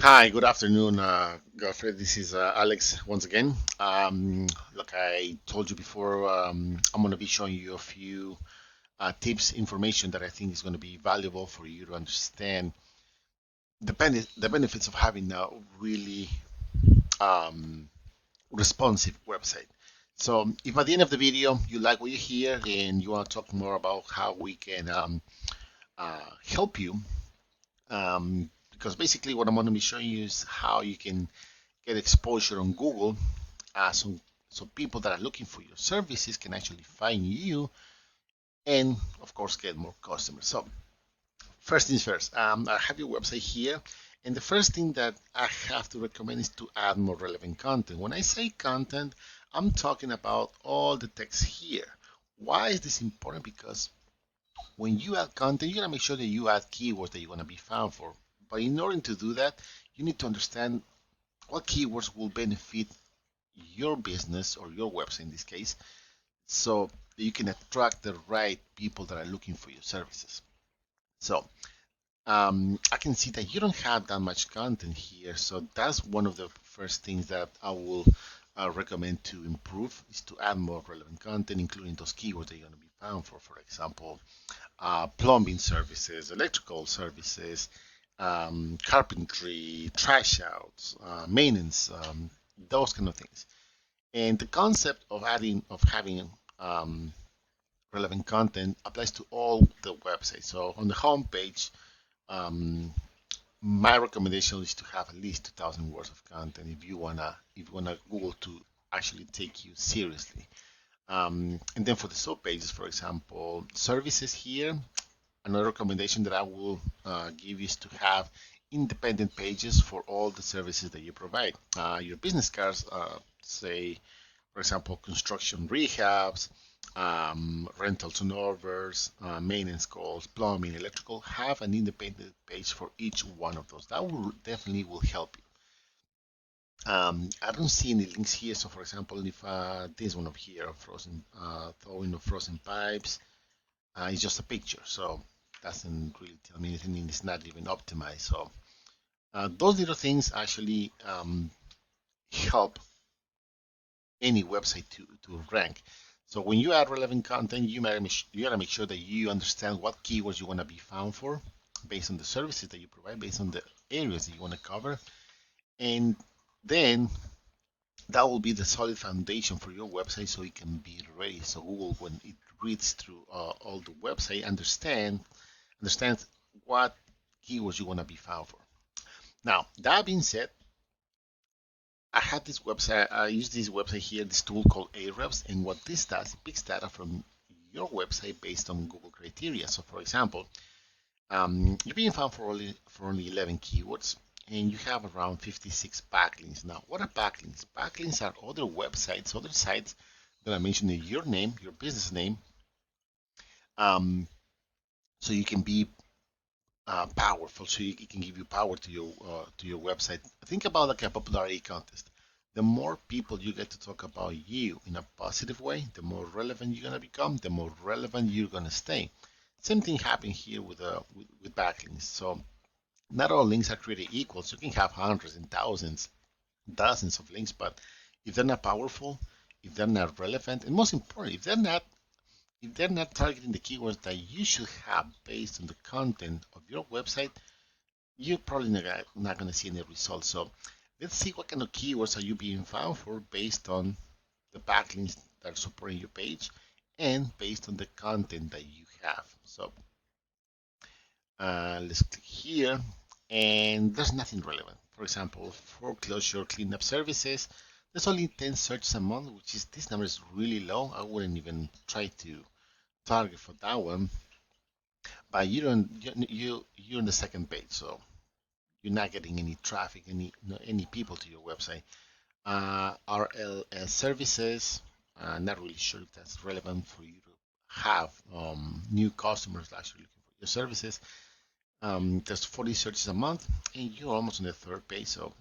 Hi, good afternoon, Godfrey. This is Alex once again. Like I told you before, I'm going to be showing you a few tips, information that I think is going to be valuable for you to understand the benefits of having a really um, responsive website. So, if at the end of the video you like what you hear and you want to talk more about how we can help you, because basically what I'm going to be showing you is how you can get exposure on Google, so people that are looking for your services can actually find you and of course get more customers. So first things first, I have your website here, and the first thing that I have to recommend is to add more relevant content. When I say content, I'm talking about all the text here. Why is this important? Because when you add content, you gotta make sure that you add keywords that you want to be found for. But in order to do that, you need to understand what keywords will benefit your business or your website in this case, so that you can attract the right people that are looking for your services. So I can see that you don't have that much content here, so that's one of the first things that I will recommend to improve is to add more relevant content, including those keywords that you're going to be found for. For example, plumbing services, electrical services, carpentry, trash outs, maintenance, those kind of things. And the concept of having um, relevant content applies to all the websites. So on the home page, um, my recommendation is to have at least 2,000 words of content if you wanna Google to actually take you seriously. And then for the sub pages, for example, services here, another recommendation that I will give is to have independent pages for all the services that you provide. Your business cards, say, for example, construction rehabs, rental turnovers, maintenance calls, plumbing, electrical, have an independent page for each one of those. That will definitely will help you. I don't see any links here. So, for example, if this one up here, frozen throwing of frozen pipes, it's just a picture, so doesn't really tell me anything. And it's not even optimized. So those little things actually help any website to rank. So when you add relevant content, you gotta make sure that you understand what keywords you want to be found for, based on the services that you provide, based on the areas that you want to cover, and then that will be the solid foundation for your website, so it can be ready. So Google, when it reads through all the website, understands what keywords you want to be found for. Now that being said, I have this website. I use this website here, this tool called Ahrefs, and what this does, it picks data from your website based on Google criteria. So, for example, you're being found for only 11 keywords, and you have around 56 backlinks. Now, what are backlinks? Backlinks are other websites, other sites that are mentioning your name, your business name, um, so you can be powerful, so it can give you power to your website. Think about like a popularity contest. The more people you get to talk about you in a positive way, the more relevant you're gonna become, the more relevant you're gonna stay. Same thing happened here with backlinks. So not all links are created equal. So you can have hundreds and thousands, dozens of links, but if they're not powerful, if they're not relevant, and most important, if they're not targeting the keywords that you should have based on the content of your website, you're probably not going to see any results. So let's see what kind of keywords are you being found for based on the backlinks that are supporting your page and based on the content that you have. So let's click here, and there's nothing relevant. For example, foreclosure cleanup services, there's only 10 searches a month, which is this number is really low. I wouldn't even try to target for that one. But you don't you're on the second page, so you're not getting any traffic, any people to your website. RLS services, not really sure if that's relevant for you to have new customers actually looking for your services. There's 40 searches a month, and you're almost on the third page, so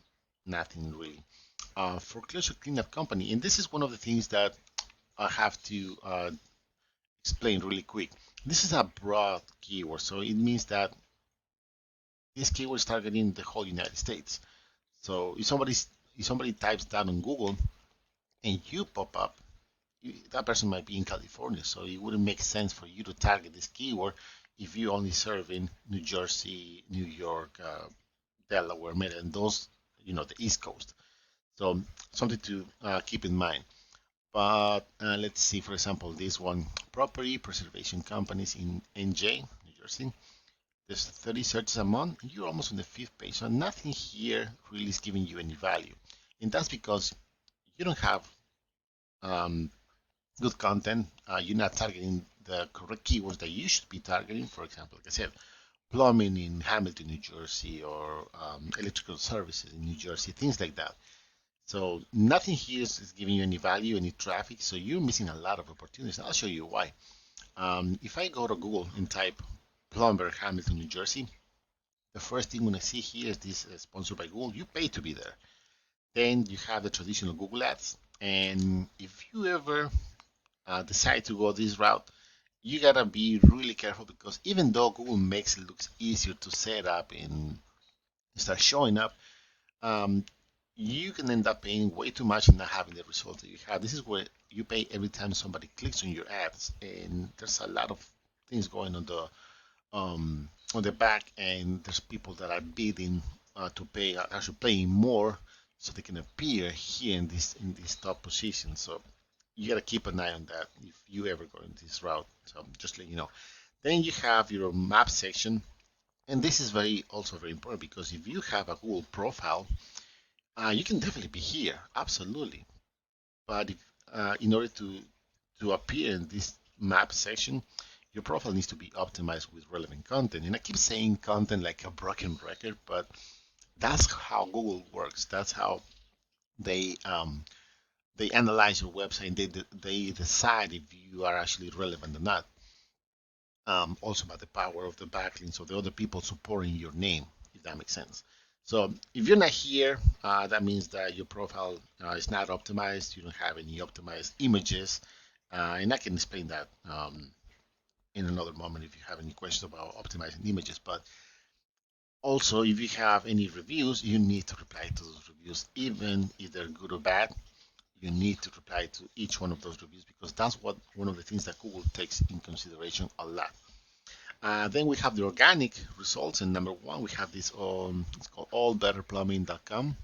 nothing really. foreclosure cleanup company. And this is one of the things that I have to explain really quick. This is a broad keyword, so it means that this keyword is targeting the whole United States. So if somebody types that on Google and you pop up, that person might be in California, so it wouldn't make sense for you to target this keyword if you only serve in New Jersey, New York, Delaware, Maryland, those, the East Coast. So something to keep in mind. But let's see, for example, this one, property preservation companies in NJ, New Jersey. There's 30 searches a month, and you're almost on the fifth page. So nothing here really is giving you any value. And that's because you don't have um, good content. You're not targeting the correct keywords that you should be targeting. For example, like I said, plumbing in Hamilton, New Jersey, or electrical services in New Jersey, things like that. So nothing here is giving you any value, any traffic. So you're missing a lot of opportunities. I'll show you why. If I go to Google and type plumber Hamilton, New Jersey, the first thing when I see here is this sponsored by Google. You pay to be there. Then you have the traditional Google Ads. And if you ever decide to go this route, you gotta be really careful because even though Google makes it look easier to set up and start showing up, um, you can end up paying way too much and not having the results that you have. This is where you pay every time somebody clicks on your ads, and there's a lot of things going on the back, and there's people that are bidding to pay, actually paying more, so they can appear here in this top position. So you gotta keep an eye on that if you ever go in this route. So just let you know. Then you have your map section, and this is also very important because if you have a Google profile, you can definitely be here, absolutely. But if, in order to appear in this map section, your profile needs to be optimized with relevant content. And I keep saying content like a broken record, but that's how Google works. That's how they they analyze your website and they decide if you are actually relevant or not. Also about the power of the backlinks of the other people supporting your name, if that makes sense. So if you're not here, that means that your profile is not optimized. You don't have any optimized images, and I can explain that in another moment if you have any questions about optimizing images. But also, if you have any reviews, you need to reply to those reviews, even if they're good or bad. You need to reply to each one of those reviews because that's one of the things that Google takes in consideration a lot. Then we have the organic results, and number one, we have this it's called allbetterplumbing.com.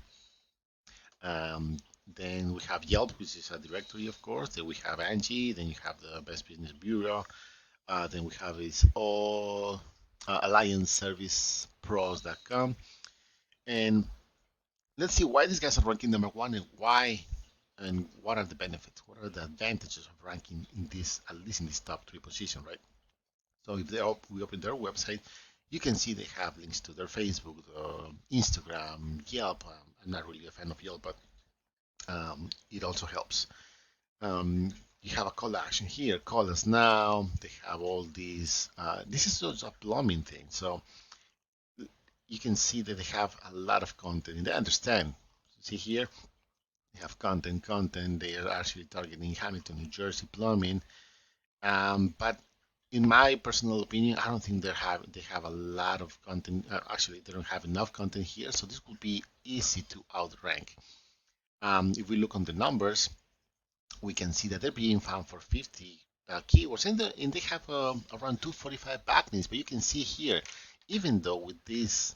Um, then we have Yelp, which is a directory, of course. Then we have Angie. Then you have the Best Business Bureau. Then we have this all allianceservicepros.com. And let's see why these guys are ranking number one and why and what are the benefits, what are the advantages of ranking in this, at least in this top three position, right? So if we open their website, you can see they have links to their Facebook, Instagram, Yelp. I'm not really a fan of Yelp, but it also helps. Um, you have a call to action here. Call us now. They have all these. This is just a plumbing thing, so you can see that they have a lot of content, and they understand. See here, they have content. They are actually targeting Hamilton, New Jersey plumbing. But in my personal opinion, I don't think they have a lot of content. Actually, they don't have enough content here, so this would be easy to outrank. If we look on the numbers, we can see that they're being found for 50 keywords, and they have around 245 backlinks. But you can see here, even though with this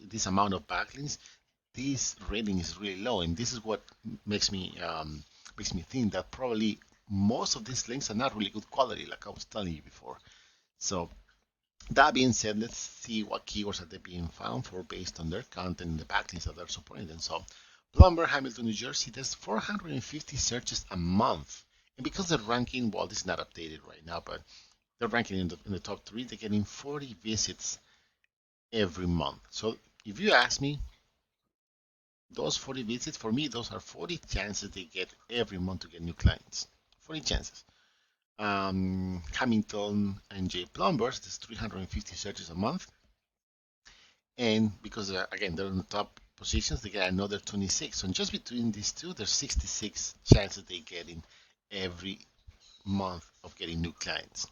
this amount of backlinks, this rating is really low, and this is what makes me think that probably most of these links are not really good quality, like I was telling you before. So that being said, let's see what keywords are they being found for based on their content and the backlinks that they're supporting them. So plumber, Hamilton, New Jersey, there's 450 searches a month. And because the ranking, well, this is not updated right now, but they're ranking in the top three, they're getting 40 visits every month. So if you ask me, those 40 visits, for me, those are 40 chances they get every month to get new clients. 40 chances. Hamilton and J Plumbers, there's 350 searches a month. And because, again, they're in the top positions, they get another 26. So just between these two, there's 66 chances they get in every month of getting new clients.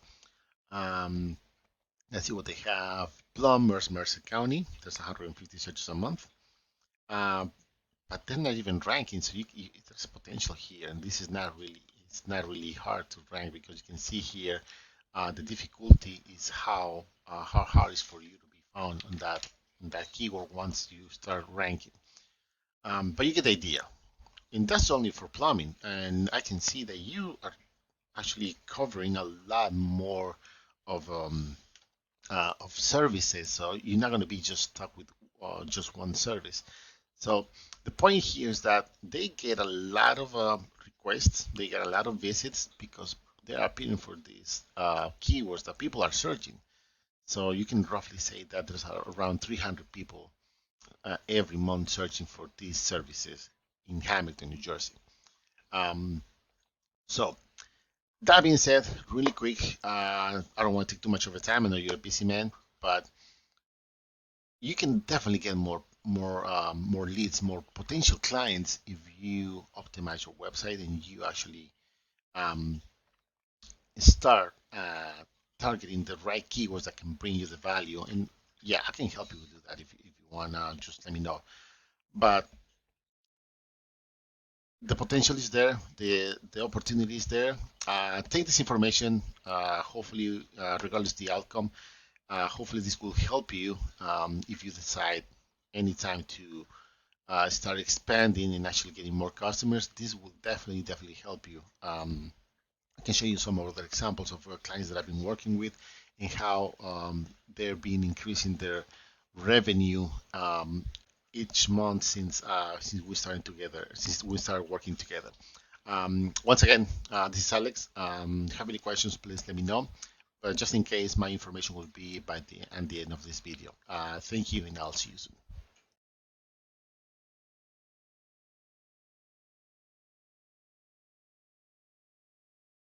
Let's see what they have. Plum versus Mercer County. There's 150 searches a month. But they're not even ranking, so there's potential here, and this is not really it's not really hard to rank because you can see here the difficulty is how hard it is for you to be found on that keyword once you start ranking. But you get the idea, and that's only for plumbing. And I can see that you are actually covering a lot more of services, so you're not going to be just stuck with just one service. So the point here is that they get a lot of requests, they get a lot of visits because they're appearing for these keywords that people are searching. So you can roughly say that there's around 300 people every month searching for these services in Hamilton, New Jersey. Um, so that being said, really quick, I don't want to take too much of your time. I know you're a busy man, but you can definitely get more leads, more potential clients if you optimize your website and you actually um, start targeting the right keywords that can bring you the value. And yeah, I can help you do that if you want. Just let me know. But the potential is there, the opportunity is there. Take this information. Hopefully, regardless of the outcome, hopefully this will help you if you decide anytime to start expanding and actually getting more customers. This will definitely help you. I can show you some other examples of clients that I've been working with and how they've been increasing their revenue each month since we started working together. Once again, this is Alex. Have any questions, please let me know. But just in case, my information will be at the end of this video. Thank you, and I'll see you soon.